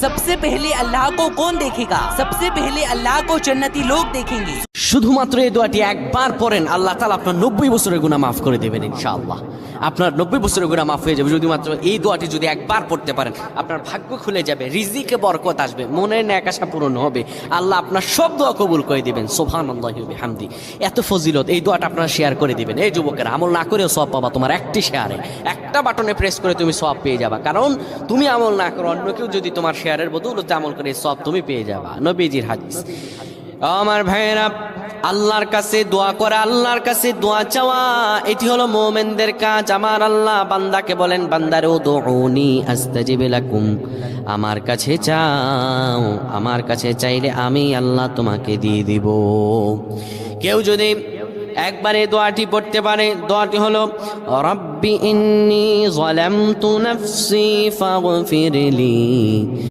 सबसे पहले अल्लाह को कौन देखेगा? सबसे पहले अल्लाह को जन्नती लोग देखेंगे। শুধুমাত্র এই দোয়াটি একবার পড়েন, আল্লাহ তাআলা আপনার 90 বছরের গুনাহ মাফ করে দেবেন ইনশাআল্লাহ। আপনার 90 বছরের গুনাহ মাফ হয়ে যাবে যদি মাত্র এই দোয়াটি যদি একবার পড়তে পারেন। আপনার ভাগ্য খুলে যাবে, রিজিকে বরকত আসবে, মনের নেক আশা পূরণ হবে, আল্লাহ আপনার সব দোয়া কবুল করে দিবেন। সুবহানাল্লাহি ওয়া বিহামদি। এত ফজিলত, এই দোয়াটা আপনারা শেয়ার করে দিবেন। এই যুবকেরা, আমল না করেও সওয়াব পাবা তোমার একটি শেয়ারে, একটা বাটনে প্রেস করে তুমি সওয়াব পেয়ে যাবা। কারণ তুমি আমল না করো, অন্য কেউ যদি তোমার শেয়ারের বদৌলতে আমল করে সওয়াব তুমি পেয়ে যাবা। নবীজির হাদিস। আমার ভাইয়েরা, আল্লাহর কাছে দোয়া করা, আল্লাহর কাছে দোয়া চাওয়া, এটি হলো মুমিনদের কাজ। আমার আল্লাহ বান্দাকে বলেন, বান্দারে উদউনি আস্তাজিব লাকুম, আমার কাছে চাও, আমার কাছে চাইলে আমি আল্লাহ তোমাকে দিয়ে দিব। কেউ যদি একবারে দোয়াটি পড়তে পারে, দোয়াটি হলো রব্বি ইন্নী যালামতু নাফসি ফাগফিরলি।